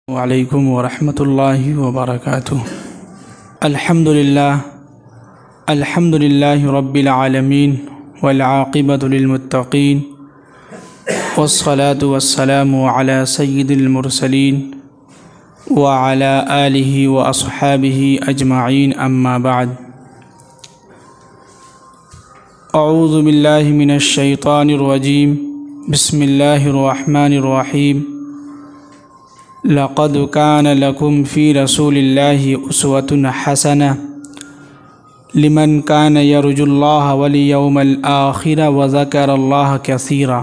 वालेकुम वरहमतुल्लाहि वबरकातुह। अल्हम्दुलिल्लाहि रब्बिल आलमीन वल आक़िबतु लिल मुत्तक़ीन वस्सलातु वस्सलामु अला सय्यिदिल मुरसलीन व अला आलिहि व अस्हाबिहि अजमाइन अम्मा बाद। अऊज़ु बिल्लाहि मिनश शैतानिर रजीम। बिस्मिल्लाहिर रहमानिर रहीम। लक़द कान लकुम फ़ी रसूलिल्लाहि उस्वतुन हसनह लिमन कान यरजुल्लाह वल यौमल आखिर व ज़करल्लाह कसीरा।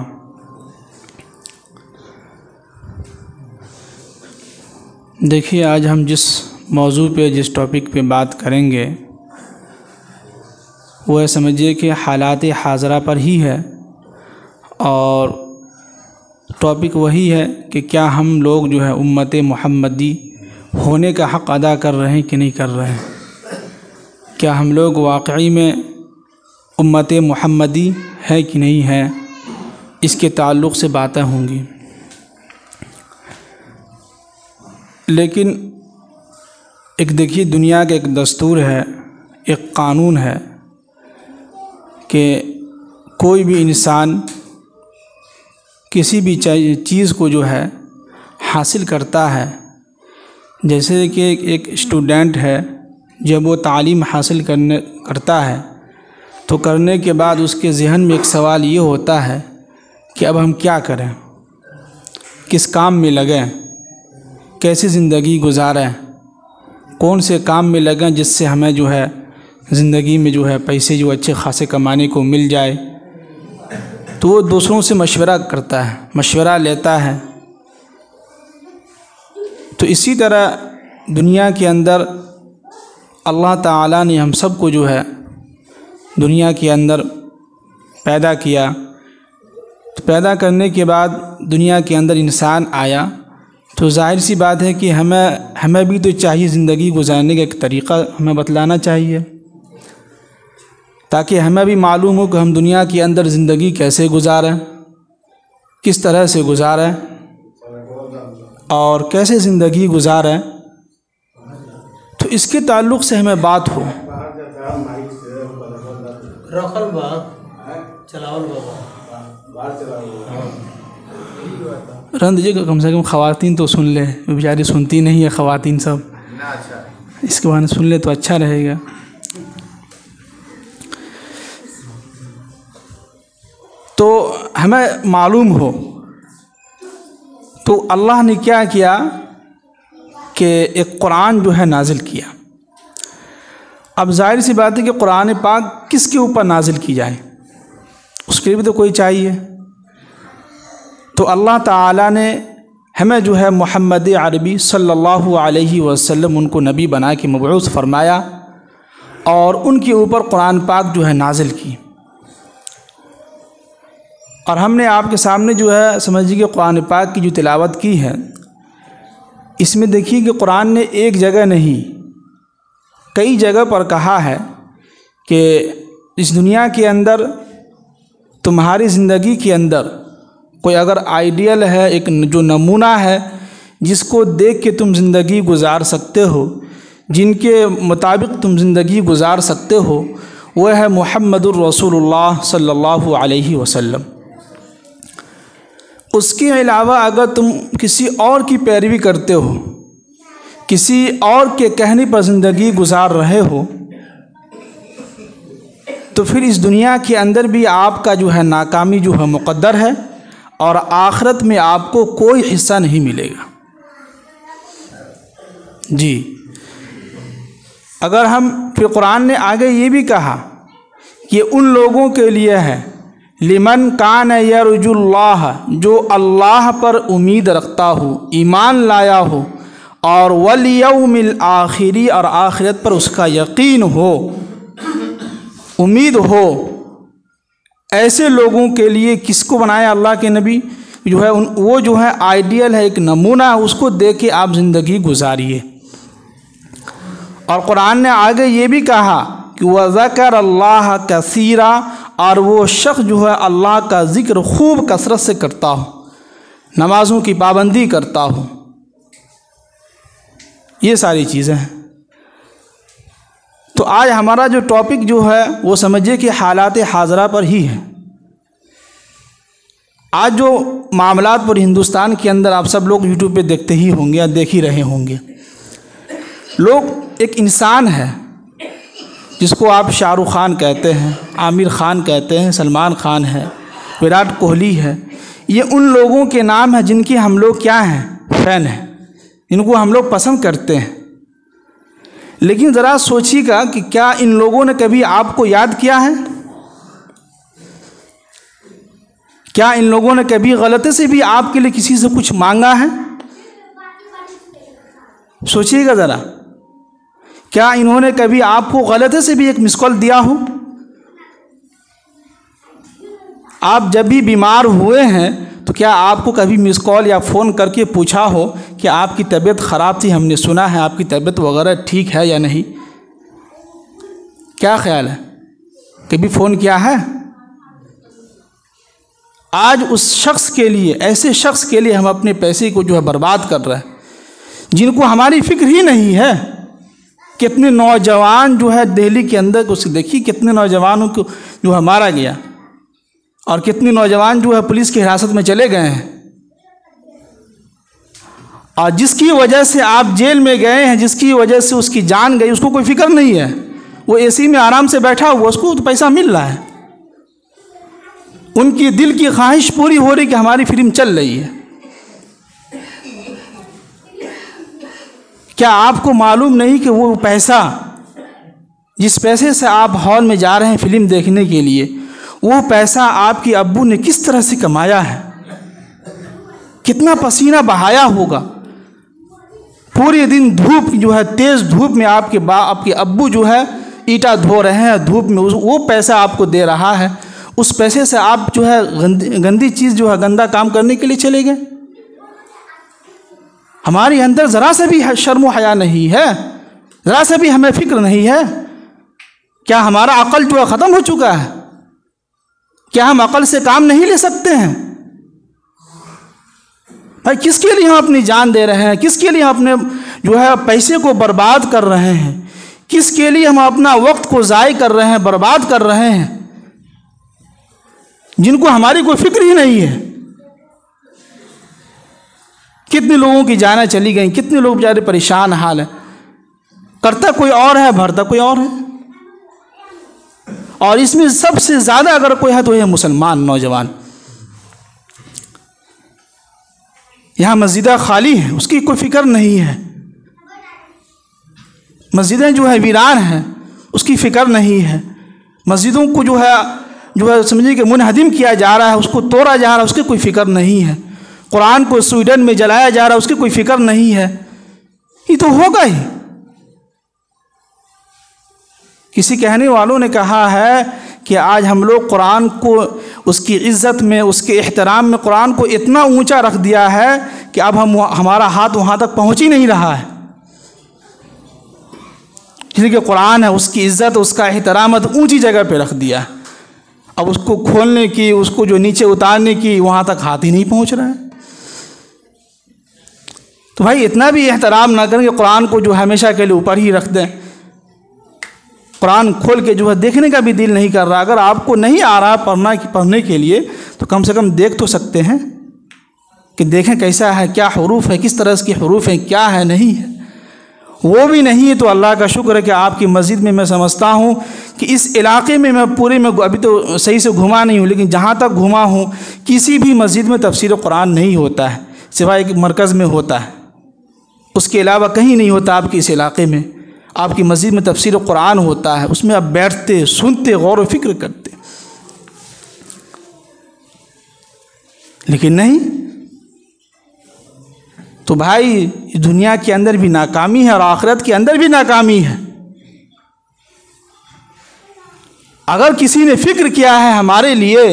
देखिए, आज हम जिस मौजू पे, जिस टॉपिक पे बात करेंगे वो है, समझिए कि हालात हाज़रा पर ही है। और टॉपिक वही है कि क्या हम लोग जो है उम्मत मुहम्मदी होने का हक़ अदा कर रहे हैं कि नहीं कर रहे हैं। क्या हम लोग वाकई में उम्मत मुहम्मदी है कि नहीं है, इसके ताल्लुक़ से बातें होंगी। लेकिन एक देखिए, दुनिया का एक दस्तूर है, एक क़ानून है कि कोई भी इंसान किसी भी चीज़ को जो है हासिल करता है। जैसे कि एक स्टूडेंट है, जब वो तालीम हासिल करता है तो करने के बाद उसके ज़हन में एक सवाल ये होता है कि अब हम क्या करें, किस काम में लगें, कैसी ज़िंदगी गुजारें, कौन से काम में लगें जिससे हमें जो है ज़िंदगी में जो है पैसे जो अच्छे खासे कमाने को मिल जाए। तो वो दूसरों से मशवरा करता है, मशवरा लेता है। तो इसी तरह दुनिया के अंदर अल्लाह ताला ने हम सब को जो है दुनिया के अंदर पैदा किया। तो पैदा करने के बाद दुनिया के अंदर इंसान आया, तो जाहिर सी बात है कि हमें भी तो चाहिए ज़िंदगी गुजारने का एक तरीक़ा हमें बतलाना चाहिए, ताकि हमें भी मालूम हो कि हम दुनिया के अंदर ज़िंदगी कैसे गुजारें, किस तरह से गुजारें और कैसे ज़िंदगी गुजारें। तो इसके ताल्लुक़ से हमें बात हो। रंद जी, कम से कम ख़वातीन तो सुन ले, बेचारी सुनती नहीं है ख़वातीन सब, इसके बारे में सुन ले तो अच्छा रहेगा। तो हमें मालूम हो, तो अल्लाह ने क्या किया कि एक कुरान जो है नाजिल किया। अब जाहिर सी बात है कि कुरान पाक किसके ऊपर नाजिल की जाए, उसके लिए भी तो कोई चाहिए। तो अल्लाह ताला ने हमें जो है मुहम्मद अरबी सल्लल्लाहु अलैहि वसल्लम उनको नबी बना के मबऊस फरमाया और उनके ऊपर कुरान पाक जो है नाजिल की। और हमने आपके सामने जो है समझिए कि कुरान पाक की जो तिलावत की है, इसमें देखिए कि कुरान ने एक जगह नहीं कई जगह पर कहा है कि इस दुनिया के अंदर तुम्हारी ज़िंदगी के अंदर कोई अगर आइडियल है, एक जो नमूना है जिसको देख के तुम ज़िंदगी गुजार सकते हो, जिनके मुताबिक तुम ज़िंदगी गुजार सकते हो, वह है मुहम्मदुर रसूलुल्लाह सल्लल्लाहु अलैहि वसल्लम। उसके अलावा अगर तुम किसी और की पैरवी करते हो, किसी और के कहने पर ज़िंदगी गुजार रहे हो, तो फिर इस दुनिया के अंदर भी आपका जो है नाकामी जो है मुक़द्दर है और आखिरत में आपको कोई हिस्सा नहीं मिलेगा। जी, अगर हम फिर कुरान ने आगे ये भी कहा कि उन लोगों के लिए है लिमन कान यरजुल्लाह, जो अल्लाह पर उम्मीद रखता हो, ईमान लाया हो, और वल यौमिल आखिरी, और आखिरत पर उसका यकीन हो, उम्मीद हो। ऐसे लोगों के लिए किसको बनाया अल्लाह के नबी जो है वो जो है आइडियल है, एक नमूना है, उसको देख के आप ज़िंदगी गुजारिए। और कुरान ने आगे ये भी कहा कि वज़करल्लाह कसीरा, और वो शख्स जो है अल्लाह का ज़िक्र खूब कसरत से करता हो, नमाज़ों की पाबंदी करता हो, ये सारी चीज़ें हैं। तो आज हमारा जो टॉपिक जो है वो समझिए कि हालात हाज़रा पर ही है। आज जो मामलात पर हिंदुस्तान के अंदर आप सब लोग यूट्यूब पे देखते ही होंगे या देख ही रहे होंगे। लोग, एक इंसान है जिसको आप शाहरुख खान कहते हैं, आमिर खान कहते हैं, सलमान खान है, विराट कोहली है, ये उन लोगों के नाम हैं जिनके हम लोग क्या हैं, फ़ैन हैं, इनको हम लोग पसंद करते हैं। लेकिन ज़रा सोचिएगा कि क्या इन लोगों ने कभी आपको याद किया है? क्या इन लोगों ने कभी गलती से भी आपके लिए किसी से कुछ मांगा है? सोचिएगा ज़रा, क्या इन्होंने कभी आपको गलती से भी एक मिस कॉल दिया हो? आप जब भी बीमार हुए हैं तो क्या आपको कभी मिस कॉल या फ़ोन करके पूछा हो कि आपकी तबीयत ख़राब थी, हमने सुना है आपकी तबीयत वगैरह ठीक है या नहीं? क्या ख्याल है, कभी फ़ोन किया है? आज उस शख्स के लिए, ऐसे शख्स के लिए हम अपने पैसे को जो है बर्बाद कर रहे हैं, जिनको हमारी फ़िक्र ही नहीं है। कितने नौजवान जो है दिल्ली के अंदर, उसकी देखिए कितने नौजवानों को जो है मारा गया और कितने नौजवान जो है पुलिस की हिरासत में चले गए हैं। और जिसकी वजह से आप जेल में गए हैं, जिसकी वजह से उसकी जान गई, उसको कोई फिक्र नहीं है। वो एसी में आराम से बैठा हुआ, उसको तो पैसा मिल रहा है। उनकी दिल की ख्वाहिश पूरी हो रही कि हमारी फिल्म चल रही है। क्या आपको मालूम नहीं कि वो पैसा, जिस पैसे से आप हॉल में जा रहे हैं फिल्म देखने के लिए, वो पैसा आपके अब्बू ने किस तरह से कमाया है? कितना पसीना बहाया होगा। पूरे दिन धूप जो है, तेज़ धूप में आपके अब्बू जो है ईंटा धो रहे हैं धूप में, वो पैसा आपको दे रहा है। उस पैसे से आप जो है गंदी चीज़ जो है, गंदा काम करने के लिए चले गए। हमारे अंदर ज़रा से भी शर्म हया नहीं है, ज़रा से भी हमें फिक्र नहीं है। क्या हमारा अकल जो है ख़त्म हो चुका है? क्या हम अकल से काम नहीं ले सकते हैं? भाई, किसके लिए हम अपनी जान दे रहे हैं? किसके लिए हम अपने जो है पैसे को बर्बाद कर रहे हैं? किसके लिए हम अपना वक्त को ज़ाय कर रहे हैं, बर्बाद कर रहे हैं, जिनको हमारी कोई फिक्र ही नहीं है? कितने लोगों की जानें चली गई, कितने लोग बेचारे परेशान हाल है। करता कोई और है, भरता कोई और है। और इसमें सबसे ज़्यादा अगर कोई है तो यह मुसलमान नौजवान। यहाँ मस्जिदें खाली हैं, उसकी कोई फिक्र नहीं है। मस्जिदें जो है वीरान हैं, उसकी फ़िक्र नहीं है। मस्जिदों को जो है समझिए कि मुनहदिम किया जा रहा है, उसको तोड़ा जा रहा है, उसकी कोई फ़िक्र नहीं है। कुरान को स्वीडन में जलाया जा रहा है, उसकी कोई फ़िक्र नहीं है। ये तो होगा ही। किसी कहने वालों ने कहा है कि आज हम लोग कुरान को, उसकी इज़्ज़त में, उसके एहतराम में कुरान को इतना ऊंचा रख दिया है कि अब हमारा हाथ वहाँ तक पहुँच ही नहीं रहा है। इसलिए कुरान है, उसकी इज़्ज़त, उसका एहतराम ऊंची जगह पे रख दिया है। अब उसको खोलने की, उसको जो नीचे उतारने की, वहाँ तक हाथ ही नहीं पहुँच रहा है। तो भाई, इतना भी एहतराम ना करें कि कुरान को जो हमेशा के लिए ऊपर ही रख दें। कुरान खोल के जो है देखने का भी दिल नहीं कर रहा। अगर आपको नहीं आ रहा पढ़ने के लिए तो कम से कम देख तो सकते हैं कि देखें कैसा है, क्या हरूफ है, किस तरह की हरूफ हैं, क्या है, नहीं है। वो भी नहीं है तो अल्लाह का शुक्र है कि आपकी मस्जिद में मैं समझता हूँ कि इस इलाके में मैं पूरे में अभी तो सही से घुमा नहीं हूँ, लेकिन जहाँ तक घुमा हूँ किसी भी मस्जिद में तफसीर कुरान नहीं होता है, सिवाय एक मरकज़ में होता है। उसके अलावा कहीं नहीं होता आपके इस इलाके में। आपकी मस्जिद में तफसीर कुरान होता है, उसमें आप बैठते, सुनते, गौर व फिक्र करते। लेकिन नहीं, तो भाई दुनिया के अंदर भी नाकामी है और आखिरत के अंदर भी नाकामी है। अगर किसी ने फिक्र किया है हमारे लिए,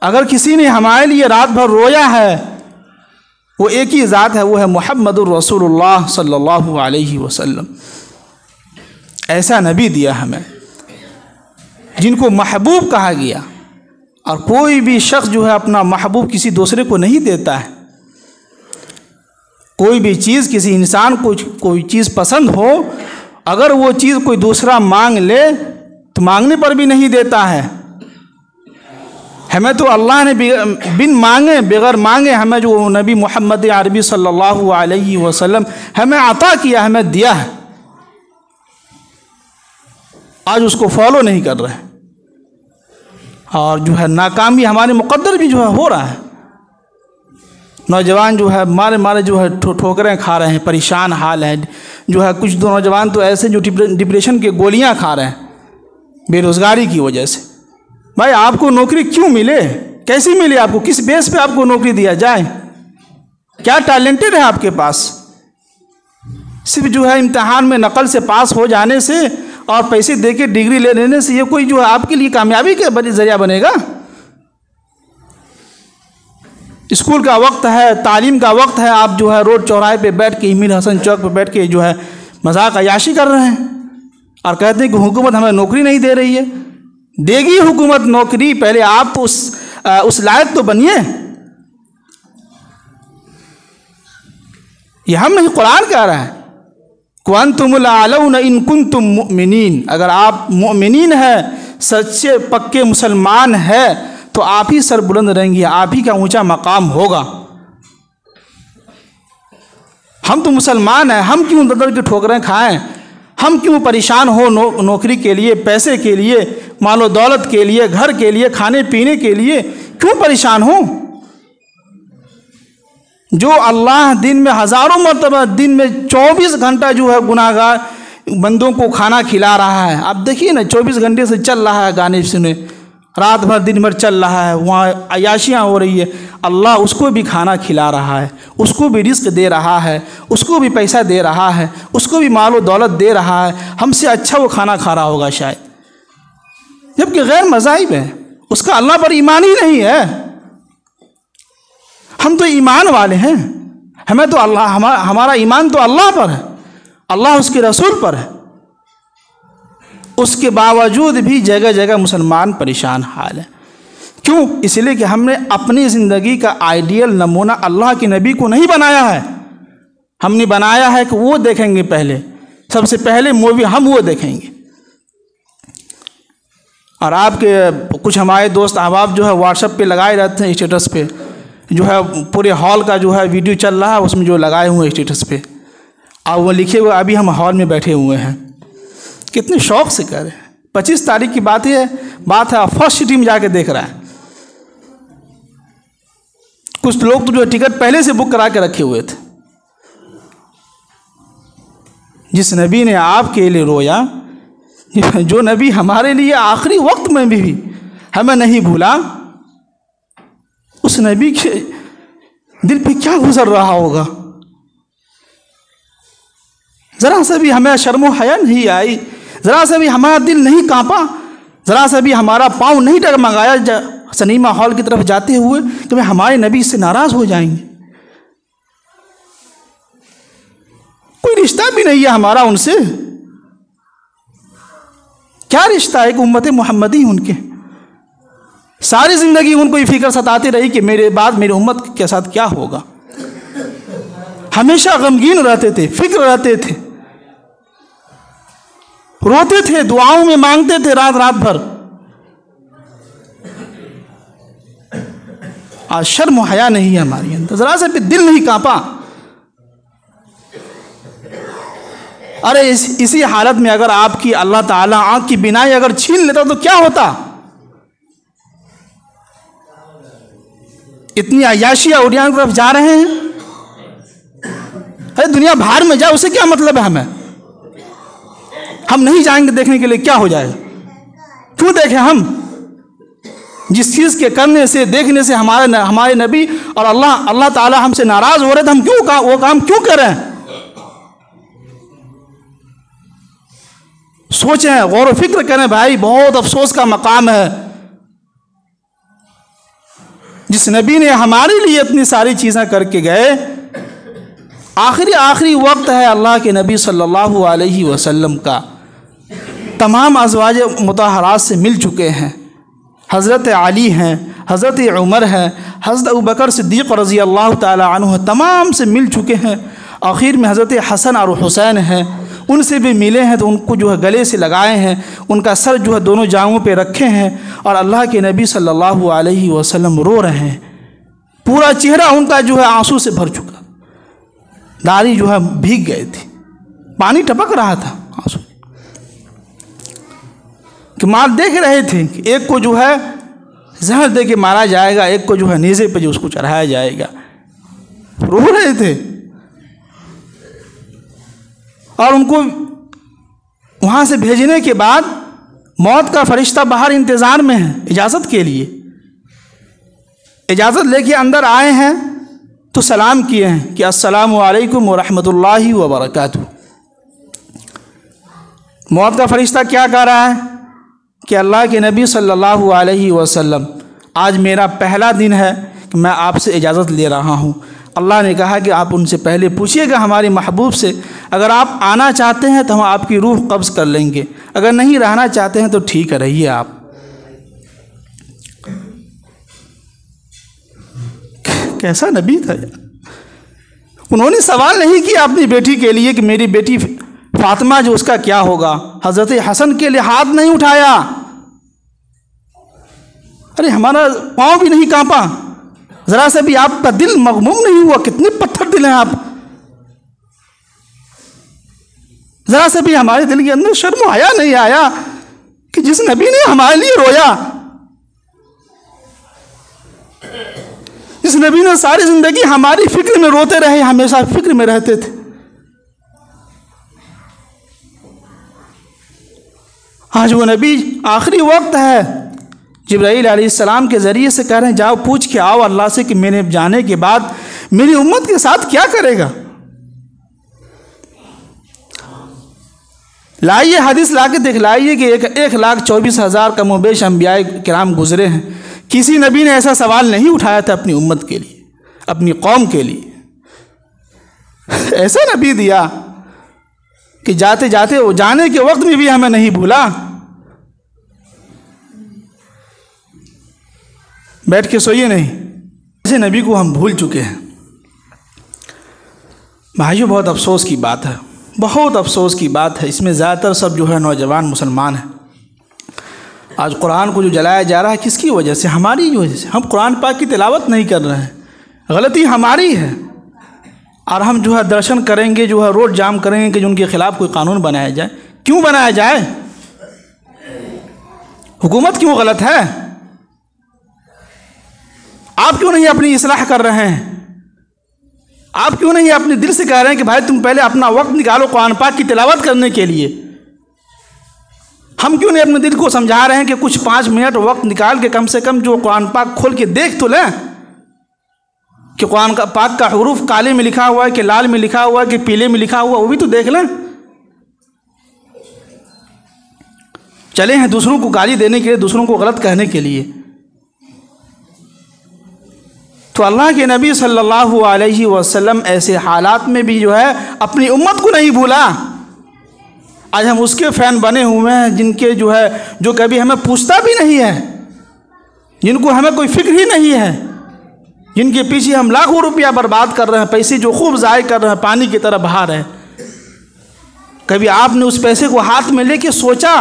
अगर किसी ने हमारे लिए रात भर रोया है, वो एक ही ज़ात है, वो है मुहम्मदुर रसूलुल्लाह सल्लल्लाहु अलैहि वसल्लम। ऐसा नबी दिया हमें जिनको महबूब कहा गया। और कोई भी शख्स जो है अपना महबूब किसी दूसरे को नहीं देता है। कोई भी चीज़ किसी इंसान को कोई चीज़ पसंद हो, अगर वो चीज़ कोई दूसरा मांग ले तो मांगने पर भी नहीं देता है। हमें तो अल्लाह ने बिन मांगे बगैर मांगे हमें जो नबी मोहम्मद अरबी सल्लल्लाहु अलैहि वसल्लम हमें अता किया, हमें दिया है, आज उसको फॉलो नहीं कर रहे और जो है नाकामी हमारे मुक़द्दर भी जो है हो रहा है। नौजवान जो है मारे मारे जो है ठोकरें खा रहे हैं, परेशान हाल है। जो है कुछ दो नौजवान तो ऐसे जो डिप्रेशन की गोलियां खा रहे हैं बेरोज़गारी की वजह से। भाई आपको नौकरी क्यों मिले, कैसी मिले आपको, किस बेस पे आपको नौकरी दिया जाए, क्या टैलेंटेड है आपके पास? सिर्फ जो है इम्तिहान में नकल से पास हो जाने से और पैसे दे के डिग्री ले लेने से ये कोई जो है आपके लिए कामयाबी का जरिया बनेगा? स्कूल का वक्त है, तालीम का वक्त है, आप जो है रोड चौराहे पे बैठ के, मीर हसन चौक पे बैठ के जो है मजाक अयाशी कर रहे हैं और कहते हैं कि हुकूमत हमें नौकरी नहीं दे रही है। देगी हुकूमत नौकरी, पहले आप तो उस लायक तो बनिए। यह हम नहीं, कुरान कह रहा है कुअंतुमुल अअलौना इन कुंतुम मुमिनीन। अगर आप मुमिनीन है, सच्चे पक्के मुसलमान है, तो आप ही सर बुलंद रहेंगे, आप ही का ऊंचा मकाम होगा। हम तो मुसलमान हैं, हम क्यों दर की ठोकरें खाएं, हम क्यों परेशान हो नौकरी के लिए, पैसे के लिए, मालो दौलत के लिए, घर के लिए, खाने पीने के लिए क्यों परेशान हो? जो अल्लाह दिन में हज़ारों मरतबा, दिन में 24 घंटा जो है गुनाहगार बंदों को खाना खिला रहा है। आप देखिए ना, 24 घंटे से चल रहा है, गाने सुने, रात भर दिन भर चल रहा है, वहाँ अयाशियाँ हो रही है। अल्लाह उसको भी खाना खिला रहा है, उसको भी रिस्क दे रहा है, उसको भी पैसा दे रहा है, उसको भी मालो दौलत दे रहा है। हमसे अच्छा वो खाना खा रहा होगा शायद, जबकि गैर मज़ाहिब है, उसका अल्लाह पर ईमान ही नहीं है। हम तो ईमान वाले हैं, हमें तो अल्लाह, हमारा ईमान तो अल्लाह पर है, अल्लाह उसके रसूल पर है। उसके बावजूद भी जगह जगह मुसलमान परेशान हाल है। क्यों? इसलिए कि हमने अपनी ज़िंदगी का आइडियल नमूना अल्लाह के नबी को नहीं बनाया है। हमने बनाया है कि वो देखेंगे पहले, सबसे पहले मूवी हम वो देखेंगे। और आपके कुछ हमारे दोस्त अहबाब जो है व्हाट्सएप पे लगाए रहते हैं, स्टेटस पे जो है पूरे हॉल का जो है वीडियो चल रहा है, उसमें जो लगाए हुए स्टेटस पे, और वो लिखे हुए अभी हम हॉल में बैठे हुए हैं, कितने शौक से कर रहे हैं। 25 तारीख की बात है फर्स्ट सिटी में जाके देख रहा है। कुछ लोग तो जो टिकट पहले से बुक करा के रखे हुए थे। जिस नबी ने आपके लिए रोया, जो नबी हमारे लिए आखिरी वक्त में भी हमें नहीं भूला, उस नबी के दिल पे क्या गुजर रहा होगा? ज़रा सा भी हमें शर्मो हया नहीं आई, ज़रा सा भी हमारा दिल नहीं कांपा, ज़रा सा भी हमारा पाँव नहीं डगमगाया सिनेमा हॉल की तरफ जाते हुए कि हमारे नबी से नाराज़ हो जाएंगे। कोई रिश्ता भी नहीं है हमारा उनसे। क्या रिश्ता है? एक उम्मत मोहम्मदी उनके, सारी ज़िंदगी उनको ये फिक्र सताती रही कि मेरे बाद मेरी उम्मत के साथ क्या होगा। हमेशा गमगीन रहते थे, फिक्र रहते थे, रोते थे, दुआओं में मांगते थे रात रात भर। आज शर्म हया नहीं है हमारी अंदर, जरा से भी दिल नहीं कांपा। अरे इसी हालत में अगर आपकी अल्लाह ताला आँख की बिनाई अगर छीन लेता तो क्या होता? इतनी अयाशिया उड़िया की तरफ जा रहे हैं। अरे दुनिया बाहर में जाए, उसे क्या मतलब है? हम नहीं जाएंगे देखने के लिए, क्या हो जाएगा? क्यों देखें हम? जिस चीज़ के करने से, देखने से हमारे नबी और अल्लाह ताला हमसे नाराज़ हो रहे थे, हम क्यों वो काम क्यों कर रहे हैं? सोचें, गौर व फिक्र करें भाई, बहुत अफसोस का मकाम है। जिस नबी ने हमारे लिए इतनी सारी चीज़ें करके गए, आखिरी वक्त है अल्लाह के नबी सल्लल्लाहु अलैहि वसल्लम का, तमाम अज़वाज मुतहरात से मिल चुके हैं। हज़रत अली हैं, हज़रत उमर है, हज़रत अबू बकर सिद्दीक़ रज़ी अल्लाह ताला अन्हु तमाम से मिल चुके हैं। आखिर में हज़रत हसन और हुसैन हैं, उनसे भी मिले हैं तो उनको जो है गले से लगाए हैं, उनका सर जो है दोनों जांघों पे रखे हैं और अल्लाह के नबी सल्लल्लाहु अलैहि वसल्लम रो रहे हैं। पूरा चेहरा उनका जो है आंसू से भर चुका, दाढ़ी जो है भीग गए थे, पानी टपक रहा था आंसू कि मार देख रहे थे कि एक को जो है जहर दे के मारा जाएगा, एक को जो है नेज़े पे जो उसको चढ़ाया जाएगा। रो रहे थे और उनको वहाँ से भेजने के बाद मौत का फरिश्ता बाहर इंतज़ार में है इजाज़त के लिए। इजाज़त लेके अंदर आए हैं तो सलाम किए हैं कि अस्सलामु अलैकुम व रहमतुल्लाहि व बरकातुहू। मौत का फरिश्ता क्या कह रहा है कि अल्लाह के नबी सल्लल्लाहु अलैहि वसल्लम, आज मेरा पहला दिन है कि मैं आपसे इजाज़त ले रहा हूँ। अल्लाह ने कहा कि आप उनसे पहले पूछिएगा हमारे महबूब से, अगर आप आना चाहते हैं तो हम आपकी रूह कब्ज़ कर लेंगे, अगर नहीं रहना चाहते हैं तो ठीक है रहिए आप। कैसा नबी था यार। उन्होंने सवाल नहीं किया अपनी बेटी के लिए कि मेरी बेटी फातिमा जो उसका क्या होगा। हज़रत हसन के लिए हाथ नहीं उठाया। अरे हमारा पाँव भी नहीं कांपा, ज़रा से भी आपका दिल मगमूम नहीं हुआ। कितने पत्थर दिल हैं आप। ज़रा से भी हमारे दिल के अंदर शर्म आया नहीं आया कि जिस नबी ने हमारे लिए रोया, जिस नबी ने सारी ज़िंदगी हमारी फिक्र में रोते रहे, हमेशा फिक्र में रहते थे। आज वो नबी आखिरी वक्त है, जिब्राईल अलैहिस्सलाम के ज़रिए से कह रहे हैं जाओ पूछ के आओ अल्लाह से कि मेरे जाने के बाद मेरी उम्मत के साथ क्या करेगा। लाइए हदीस ला के दिखलाइए कि 1,24,000 कम व बेश अंबिया किराम गुजरे हैं, किसी नबी ने ऐसा सवाल नहीं उठाया था अपनी उम्मत के लिए, अपनी कौम के लिए। ऐसा नबी दिया कि जाते जाते वो जाने के वक्त में भी हमें नहीं भूला। बैठ के सोइए नहीं, ऐसे नबी को हम भूल चुके हैं। भाइयों बहुत अफसोस की बात है, बहुत अफसोस की बात है। इसमें ज़्यादातर सब जो है नौजवान मुसलमान हैं। आज कुरान को जो जलाया जा रहा है किसकी वजह से? हमारी वजह से। हम कुरान पाक की तिलावत नहीं कर रहे हैं, गलती हमारी है। और हम जो है दर्शन करेंगे, जो है रोड जाम करेंगे कि जो उनके ख़िलाफ़ कोई कानून बनाया जाए। क्यों बनाया जाए? हुकूमत क्यों गलत है? आप क्यों नहीं अपनी इस्लाह कर रहे हैं? आप क्यों नहीं अपने दिल से कह रहे हैं कि भाई तुम पहले अपना वक्त निकालो कुरान पाक की तिलावत करने के लिए? हम क्यों नहीं अपने दिल को समझा रहे हैं कि कुछ 5 मिनट वक्त निकाल के कम से कम जो कुरान पाक खोल के देख तो लें कि कुरान का पाक का हुरूफ काले में लिखा हुआ है कि लाल में लिखा हुआ है कि पीले में लिखा हुआ, वो भी तो देख लें। चले हैं दूसरों को गाली देने के लिए, दूसरों को गलत कहने के लिए। तो अल्लाह के नबी सल्लल्लाहु अलैहि वसल्लम ऐसे हालात में भी जो है अपनी उम्मत को नहीं भूला। आज हम उसके फ़ैन बने हुए हैं जिनके जो है जो कभी हमें पूछता भी नहीं है, जिनको हमें कोई फिक्र ही नहीं है, जिनके पीछे हम लाखों रुपया बर्बाद कर रहे हैं, पैसे जो खूब ज़ाय कर रहे हैं, पानी की तरह बहा रहे हैं। कभी आपने उस पैसे को हाथ में लेके सोचा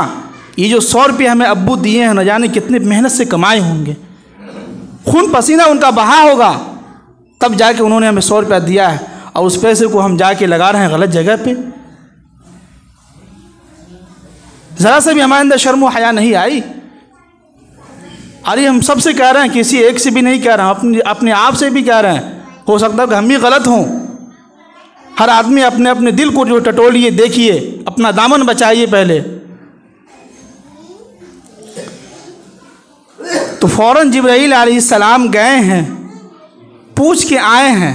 ये जो 100 रुपये हमें अब्बू दिए हैं, न जाने कितने मेहनत से कमाए होंगे, खून पसीना उनका बहा होगा, तब जाके उन्होंने हमें 100 रुपया दिया है, और उस पैसे को हम जाके लगा रहे हैं गलत जगह पे। ज़रा से भी हमारे अंदर शर्म व हया नहीं आई। अरे हम सबसे कह रहे हैं, किसी एक से भी नहीं कह रहे हैं, अपने आप से भी कह रहे हैं। हो सकता है कि हम ही गलत हों। हर आदमी अपने अपने दिल को जो टटोलिए, देखिए, अपना दामन बचाइए पहले। तो फ़ौरन जिब्राईल अलैहिस्सलाम गए हैं, पूछ के आए हैं।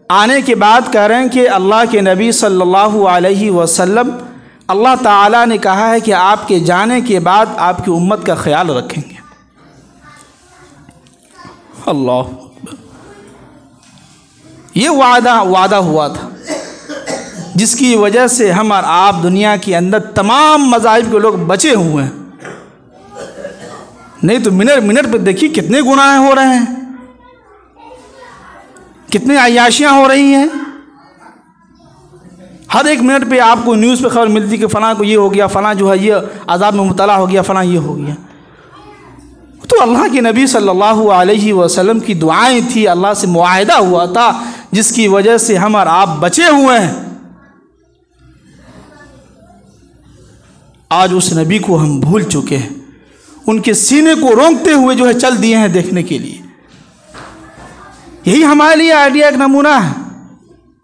आने के बाद कह रहे हैं कि अल्लाह के नबी सल्लल्लाहु अलैहि वसल्लम, अल्लाह ताला ने कहा है कि आपके जाने के बाद आपकी उम्मत का ख्याल रखेंगे। अल्लाह, ये वादा हुआ था जिसकी वजह से हम और आप दुनिया के अंदर तमाम मज़ाहिब के लोग बचे हुए हैं। नहीं तो मिनट मिनट पे देखिए कितने गुनाह हो रहे हैं, कितनी अय्याशियाँ हो रही हैं। हर एक मिनट पे आपको न्यूज़ पे खबर मिलती कि फ़लाँ को ये हो गया, फ़लाँ जो है ये अज़ाब में मुब्तला हो गया, फ़लाँ ये हो गया। तो अल्लाह के नबी सल्लल्लाहु अलैहि वसल्लम की दुआएं थी, अल्लाह से मुआहिदा हुआ था, जिसकी वजह से हम और आप बचे हुए हैं। आज उस नबी को हम भूल चुके हैं, उनके सीने को रोंकते हुए जो है चल दिए हैं देखने के लिए। यही हमारे लिए आइडिया, एक नमूना है,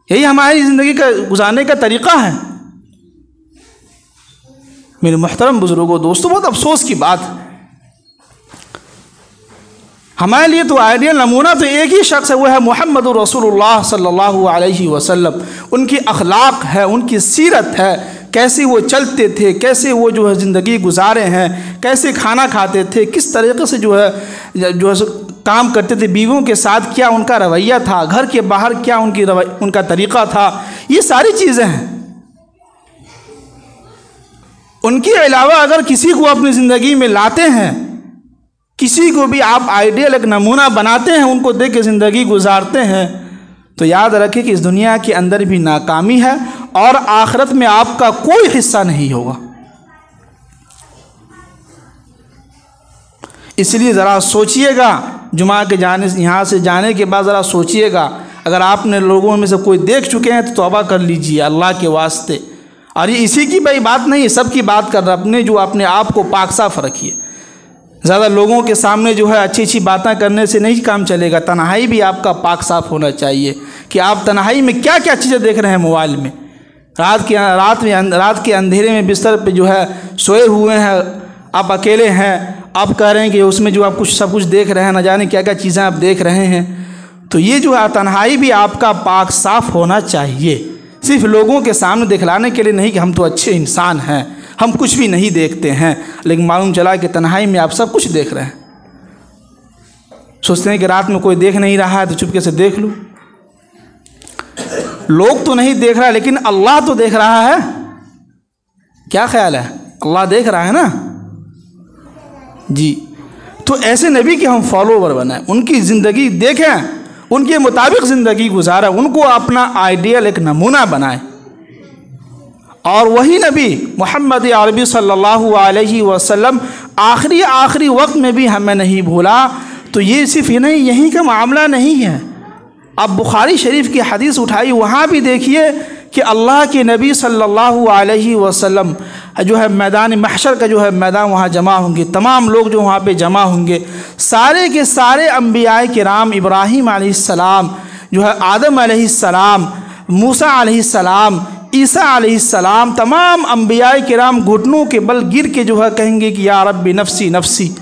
यही हमारी ज़िंदगी का गुजारने का तरीक़ा है। मेरे मुहतरम बुज़ुर्गों, दोस्तों, बहुत अफसोस की बात है, हमारे लिए तो आइडियल नमूना तो एक ही शख्स है, वो है मुहम्मदुर रसूलुल्लाह सल्लल्लाहु अलैहि वसल्लम। उनकी अखलाक है, उनकी सीरत है, कैसे वो चलते थे, कैसे वो जो है ज़िंदगी गुजारे हैं, कैसे खाना खाते थे, किस तरीक़े से जो है काम करते थे, बीवियों के साथ क्या उनका रवैया था, घर के बाहर क्या उनका तरीक़ा था, ये सारी चीज़ें हैं। उनके अलावा अगर किसी को अपनी ज़िंदगी में लाते हैं, किसी को भी आप आइडियल एक नमूना बनाते हैं, उनको देख के ज़िंदगी गुजारते हैं, तो याद रखें कि इस दुनिया के अंदर भी नाकामी है और आखिरत में आपका कोई हिस्सा नहीं होगा। इसलिए ज़रा सोचिएगा, जुमा के यहाँ से जाने के बाद ज़रा सोचिएगा, अगर आपने लोगों में से कोई देख चुके हैं तो तौबा कर लीजिए अल्लाह के वास्ते। और ये इसी की भाई बात नहीं है, सब की बात कर रहे, अपने आप को पाक साफ रखिए। ज़्यादा लोगों के सामने जो है अच्छी अच्छी बातें करने से नहीं काम चलेगा, तन्हाई भी आपका पाक साफ होना चाहिए कि आप तन्हाई में क्या क्या चीज़ें देख रहे हैं मोबाइल में। रात के अंधेरे में बिस्तर पे जो है सोए हुए हैं, आप अकेले हैं, आप कह रहे हैं कि उसमें जो आप सब कुछ देख रहे हैं, न जाने क्या क्या चीज़ें आप देख रहे हैं। तो ये जो है तन्हाई भी आपका पाक साफ होना चाहिए, सिर्फ लोगों के सामने दिखलाने के लिए नहीं कि हम तो अच्छे इंसान हैं, हम कुछ भी नहीं देखते हैं, लेकिन मालूम चला कि तन्हाई में आप सब कुछ देख रहे हैं। सोचते हैं कि रात में कोई देख नहीं रहा है तो चुपके से देख लो। लोग तो नहीं देख रहा लेकिन अल्लाह तो देख रहा है। क्या ख्याल है? अल्लाह देख रहा है ना जी। तो ऐसे नबी के हम फॉलोवर बनाएं, उनकी ज़िंदगी देखें, उनके मुताबिक ज़िंदगी गुजारें, उनको अपना आइडियल एक नमूना बनाएं। और वही नबी मोहम्मद अरबी सल्लल्लाहु अलैहि वसल्लम आखिरी वक्त में भी हमें नहीं भूला। तो ये सिर्फ ये नहीं, यहीं का मामला नहीं है। अब बुखारी शरीफ की हदीस उठाई, वहाँ भी देखिए कि अल्लाह के नबी सल्लल्लाहु अलैहि वसल्लम जो है मैदान महशर का जो है मैदान, वहाँ जमा होंगे, तमाम लोग जो वहाँ पे जमा होंगे, सारे के सारे अम्बियाए किराम, इब्राहीम अलैहिस्सलाम, जो है आदम अलैहिस्सलाम, मूसा अलैहिस्सलाम, ईसा अलैहिस्सलाम, तमाम अम्बियाए किराम घुटनों के बल गिर के जो है कहेंगे कि या रब्बी नफ्सी नफ्सी।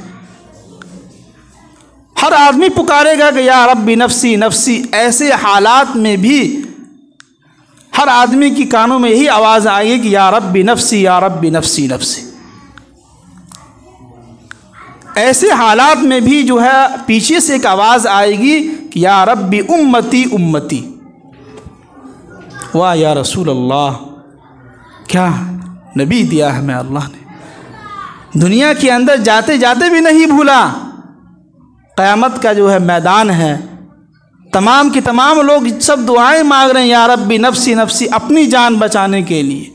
हर आदमी पुकारेगा कि या रब्बी नफ्सी नफ्सी। ऐसे हालात में भी हर आदमी की कानों में यही आवाज़ आएगी कि या रब्बी नफ्सी, या रब्बी नफ्सी नफ्सी। ऐसे हालात में भी जो है पीछे से एक आवाज़ आएगी कि या रब्बी उम्मती उम्मती। वाह या रसूल अल्लाह, क्या नबी दिया हमें अल्लाह ने। दुनिया के अंदर जाते जाते भी नहीं भूला। क़यामत का जो है मैदान है, तमाम के तमाम लोग सब दुआएं मांग रहे हैं या रब्बी नफ्सी नफ्सी, अपनी जान बचाने के लिए।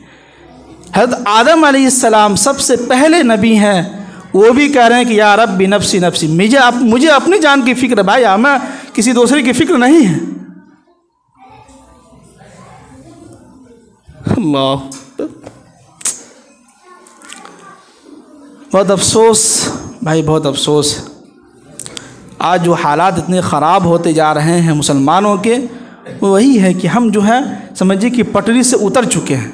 हज़रत आदम अलैहिस्सलाम सबसे पहले नबी हैं, वो भी कह रहे हैं कि या रब्बी नफ्सी नफ्सी, मुझे अपनी जान की फ़िक्र भाई, हमें किसी दूसरे की फ़िक्र नहीं है। अल्लाह, बहुत अफसोस भाई, बहुत अफसोस। आज जो हालात इतने ख़राब होते जा रहे हैं मुसलमानों के, वो वही है कि हम जो है समझिए कि पटरी से उतर चुके हैं।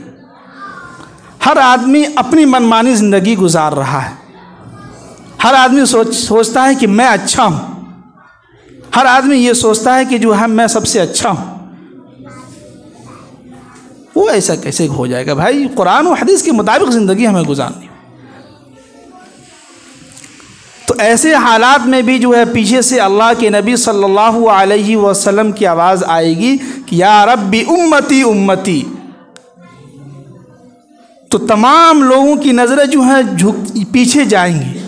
हर आदमी अपनी मनमानी ज़िंदगी गुजार रहा है। हर आदमी सोचता है कि मैं अच्छा हूँ। हर आदमी ये सोचता है कि जो है मैं सबसे अच्छा हूँ। वो ऐसा कैसे हो जाएगा भाई? कुरान और हदीस के मुताबिक ज़िंदगी हमें गुजारनी। तो ऐसे हालात में भी जो है पीछे से अल्लाह के नबी सल्लल्लाहु अलैहि वसल्लम की आवाज़ आएगी कि या रब्बी उम्मती उम्मती। तो तमाम लोगों की नज़रें जो हैं पीछे जाएंगी।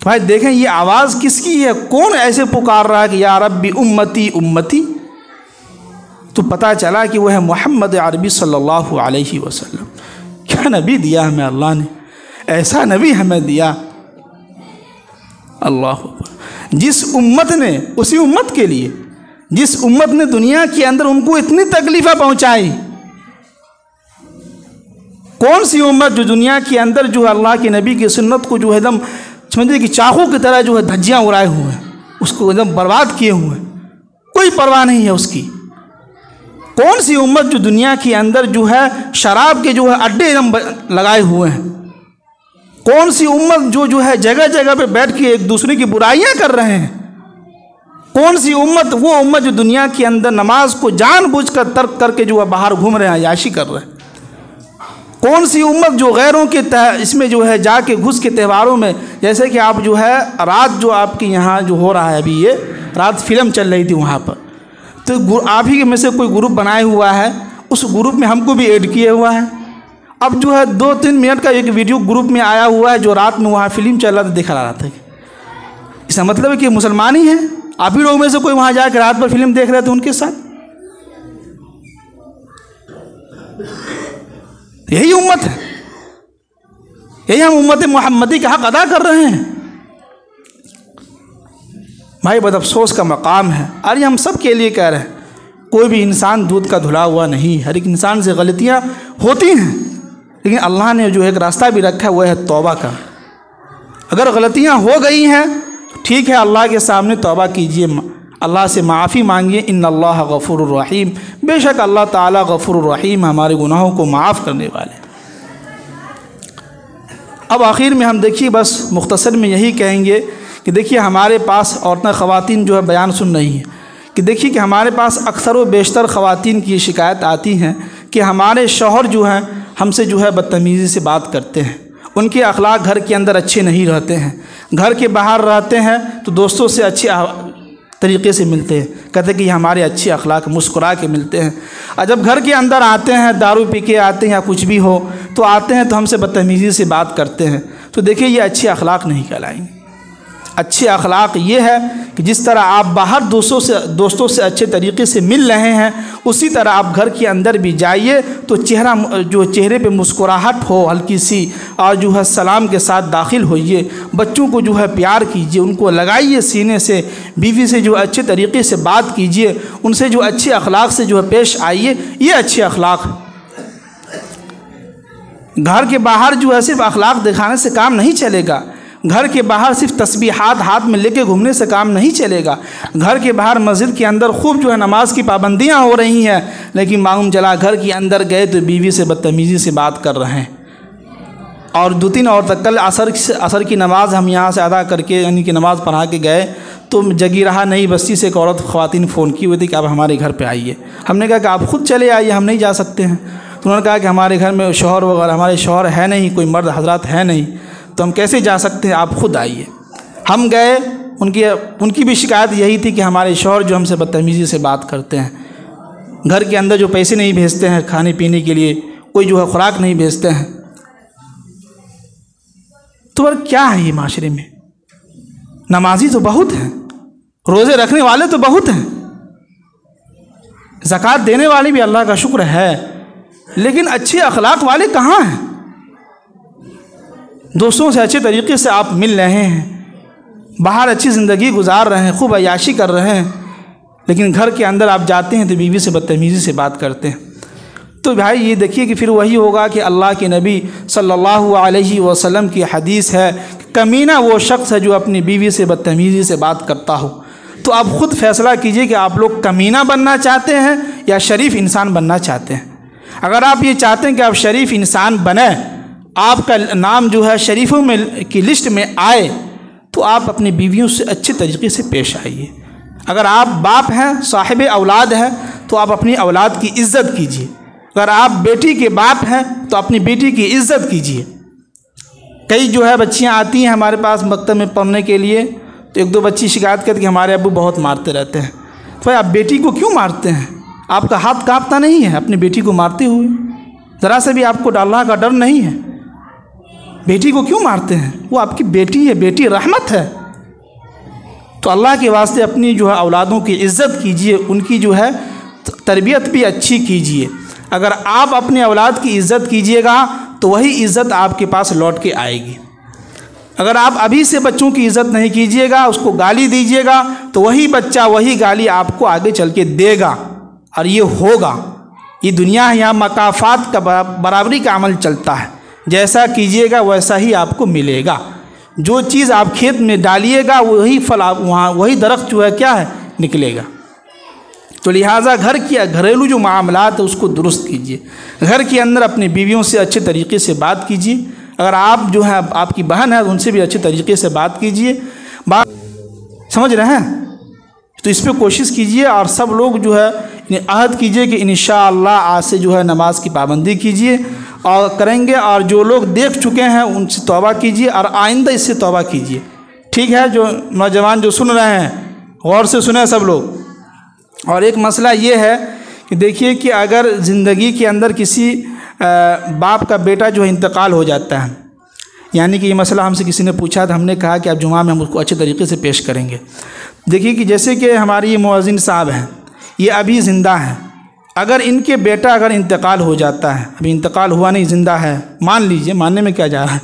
तो भाई देखें ये आवाज़ किसकी है, कौन ऐसे पुकार रहा है कि या रब्बी उम्मती उम्मती। तो पता चला कि वह है मोहम्मद अरबी सल्लल्लाहु अलैहि वसल्लम। क्या नबी दिया हमें अल्लाह ने, ऐसा नबी हमें दिया। अल्लाह अकबर। जिस उम्मत ने, उसी उम्मत के लिए जिस उम्मत ने दुनिया के अंदर उनको इतनी तकलीफ़ें पहुँचाई, कौन सी उम्मत जो दुनिया के अंदर जो है अल्लाह के नबी की सुन्नत को जो है एकदम समझिए कि चाकू की तरह जो है धज्जियाँ उड़ाए हुए हैं, उसको एकदम बर्बाद किए हुए हैं, कोई परवाह नहीं है उसकी। कौन सी उम्मत जो दुनिया के अंदर जो है शराब के जो है अड्डे एकदम लगाए हुए हैं। कौन सी उम्मत जो है जगह जगह पे बैठ के एक दूसरे की बुराइयां कर रहे हैं। कौन सी उम्मत, वो उम्मत जो दुनिया के अंदर नमाज को जानबूझकर तर्क करके जो है बाहर घूम रहे हैं, याशी कर रहे हैं। कौन सी उम्मत जो गैरों के इसमें जो है जाके घुस के त्योहारों में, जैसे कि आप जो है रात जो आपके यहाँ जो हो रहा है अभी, ये रात फिल्म चल रही थी वहाँ पर, तो आप ही में से कोई ग्रुप बनाया हुआ है, उस ग्रुप में हमको भी ऐड किए हुआ है। अब जो है 2-3 मिनट का एक वीडियो ग्रुप में आया हुआ है जो रात में वहाँ फिल्म चल रहा था, दिखा रहा था। इसका मतलब है कि मुसलमान ही है। आप ही लोगों में से कोई वहाँ जाकर रात भर फिल्म देख रहे थे उनके साथ। यही उम्मत है, यही हम उम्मत मोहम्मदी का हक अदा कर रहे हैं। भाई बद अफसोस का मकाम है। अरे हम सब के लिए कह रहे हैं, कोई भी इंसान दूध का धुला हुआ नहीं। हर एक इंसान से गलतियाँ होती हैं, लेकिन अल्लाह ने जो एक रास्ता भी रखा है वो है तौबा का। अगर गलतियाँ हो गई हैं तो ठीक है, अल्लाह के सामने तौबा कीजिए, अल्लाह से माफ़ी मांगिए। इन्नल्लाह गफ़ूरुर रहीम, बेशक अल्लाह ताला गफ़ूरुर रहीम, हमारे गुनाहों को माफ़ करने वाले। अब आखिर में हम देखिए बस मुख्तसर में यही कहेंगे कि देखिए हमारे पास औरतें ख़वातीन जो है बयान सुन रही हैं कि देखिए कि हमारे पास अक्सर व बेशतर ख़वातीन की शिकायत आती हैं कि हमारे शौहर जो हैं हमसे जो है बदतमीज़ी से बात करते हैं, उनके अखलाक घर के अंदर अच्छे नहीं रहते हैं, घर के बाहर रहते हैं तो दोस्तों से अच्छे तरीक़े से मिलते हैं, कहते हैं कि हमारे अच्छे अखलाक, मुस्कुरा के मिलते हैं। और जब घर के अंदर आते हैं, दारू पी के आते हैं या कुछ भी हो तो आते हैं तो हमसे बदतमीज़ी से बात करते हैं। तो देखिए ये अच्छे अखलाक नहीं कहलाएंगे। अच्छे अखलाक ये है कि जिस तरह आप बाहर दोस्तों से अच्छे तरीक़े से मिल रहे हैं, उसी तरह आप घर के अंदर भी जाइए तो चेहरे पे मुस्कुराहट हो हल्की सी, और जो है सलाम के साथ दाखिल होइए। बच्चों को जो है प्यार कीजिए, उनको लगाइए सीने से। बीवी से जो अच्छे तरीक़े से बात कीजिए, उनसे जो अच्छे अखलाक से जो है पेश आइए। ये अच्छे अखलाक। घर के बाहर जो है सिर्फ अखलाक दिखाने से काम नहीं चलेगा। घर के बाहर सिर्फ तस्बीहात हाथ में लेके घूमने से काम नहीं चलेगा। घर के बाहर मस्जिद के अंदर खूब जो है नमाज की पाबंदियां हो रही हैं, लेकिन मालूम चला घर के अंदर गए तो बीवी से बदतमीज़ी से बात कर रहे हैं। और 2-3 और तक कल असर की नमाज हम यहाँ से अदा करके यानी कि नमाज़ पढ़ा के गए तो जगी रहा नई बस्ती से एक औरत ख़वातीन फ़ोन की हुई थी कि आप हमारे घर पर आइए। हमने कहा कि आप ख़ुद चले आइए, हम नहीं जा सकते हैं। तो उन्होंने कहा कि हमारे घर में शौहर वगैरह, हमारे शौहर है नहीं, कोई मर्द हजरात है नहीं, तो हम कैसे जा सकते हैं, आप खुद आइए। हम गए, उनकी भी शिकायत यही थी कि हमारे शौहर जो हमसे बदतमीज़ी से बात करते हैं, घर के अंदर जो पैसे नहीं भेजते हैं खाने पीने के लिए, कोई जो है खुराक नहीं भेजते हैं। तो पर क्या है ये माशरे में? नमाजी तो बहुत हैं, रोज़े रखने वाले तो बहुत हैं, ज़कात देने वाले भी अल्लाह का शुक्र है, लेकिन अच्छे अखलाक वाले कहाँ हैं? दोस्तों से अच्छे तरीक़े से आप मिल रहे हैं, बाहर अच्छी ज़िंदगी गुजार रहे हैं, खूब अय्याशी कर रहे हैं, लेकिन घर के अंदर आप जाते हैं तो बीवी से बदतमीज़ी से बात करते हैं। तो भाई ये देखिए कि फिर वही होगा कि अल्लाह के नबी सल्लल्लाहु अलैहि वसल्लम की हदीस है, कमीना वो शख्स है जो अपनी बीवी से बदतमीज़ी से बात करता हो। तो आप ख़ुद फ़ैसला कीजिए कि आप लोग कमीना बनना चाहते हैं या शरीफ इंसान बनना चाहते हैं। अगर आप ये चाहते हैं कि आप शरीफ इंसान बने, आपका नाम जो है शरीफों में की लिस्ट में आए, तो आप अपनी बीवियों से अच्छे तरीक़े से पेश आइए। अगर आप बाप हैं, साहिब औलाद हैं, तो आप अपनी औलाद की इज़्ज़त कीजिए। अगर आप बेटी के बाप हैं तो अपनी बेटी की इज़्ज़त कीजिए। कई जो है बच्चियां आती हैं हमारे पास मकतब में पढ़ने के लिए, तो 1-2 बच्ची शिकायत करती कि हमारे अब्बू बहुत मारते रहते हैं। तो भाई आप बेटी को क्यों मारते हैं? आपका हाथ कांपता नहीं है अपनी बेटी को मारते हुए? ज़रा से भी आपको अल्लाह का डर नहीं है? बेटी को क्यों मारते हैं? वो आपकी बेटी है, बेटी रहमत है। तो अल्लाह के वास्ते अपनी जो है औलादों की इज़्ज़त कीजिए, उनकी जो है तरबियत भी अच्छी कीजिए। अगर आप अपनी औलाद की इज़्ज़त कीजिएगा तो वही इज़्ज़त आपके पास लौट के आएगी। अगर आप अभी से बच्चों की इज़्ज़त नहीं कीजिएगा, उसको गाली दीजिएगा, तो वही बच्चा वही गाली आपको आगे चल के देगा। और ये होगा, ये दुनिया है, यहाँ मकाफ़ात का बराबरी का अमल चलता है। जैसा कीजिएगा वैसा ही आपको मिलेगा। जो चीज़ आप खेत में डालिएगा वही फल आप वहाँ, वही दरख्त जो है क्या है निकलेगा। तो लिहाजा घर की घरेलू जो मामलात है उसको दुरुस्त कीजिए। घर के अंदर अपनी बीवियों से अच्छे तरीके से बात कीजिए। अगर आप जो है आपकी बहन है तो उनसे भी अच्छे तरीके से बात कीजिए। बात समझ रहे हैं? तो इस पर कोशिश कीजिए और सब लोग जो है अहद कीजिए कि इंशाअल्लाह आज से जो है नमाज की पाबंदी कीजिए और करेंगे। और जो लोग देख चुके हैं उनसे तौबा कीजिए और आइंदा इससे तौबा कीजिए। ठीक है? जो नौजवान जो सुन रहे हैं गौर से सुने सब लोग। और एक मसला ये है कि देखिए कि अगर ज़िंदगी के अंदर किसी बाप का बेटा जो है इंतकाल हो जाता है, यानी कि ये मसला हमसे किसी ने पूछा था, हमने कहा कि अब जुमा में हम उसको अच्छे तरीके से पेश करेंगे। देखिए कि जैसे कि हमारी ये मुअज़्ज़िन साहब हैं, ये अभी ज़िंदा हैं। अगर इनके बेटा अगर इंतकाल हो जाता है, अभी इंतकाल हुआ नहीं, ज़िंदा है, मान लीजिए, मानने में क्या जा रहा है,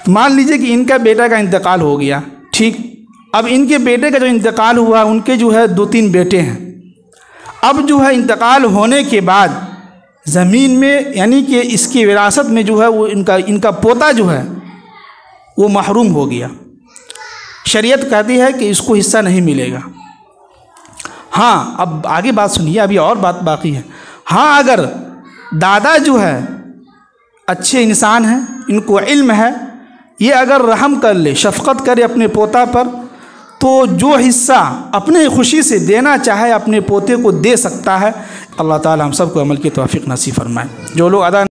मान लीजिए कि इनका बेटा का इंतकाल हो गया। ठीक, अब इनके बेटे का जो इंतकाल हुआ, उनके जो है 2-3 बेटे हैं। अब जो है इंतकाल होने के बाद ज़मीन में, यानी कि इसकी विरासत में जो है वो इनका पोता जो है वो महरूम हो गया। शरीयत कहती है कि इसको हिस्सा नहीं मिलेगा। हाँ, अब आगे बात सुनिए, अभी और बात बाकी है। हाँ, अगर दादा जो है अच्छे इंसान हैं, इनको इल्म है, ये अगर रहम कर ले, शफ़क़त करे अपने पोता पर, तो जो हिस्सा अपने खुशी से देना चाहे अपने पोते को दे सकता है। अल्लाह ताला हम सबको अमल की तौफ़ीक़ नसीब फरमाए। जो लोग अदा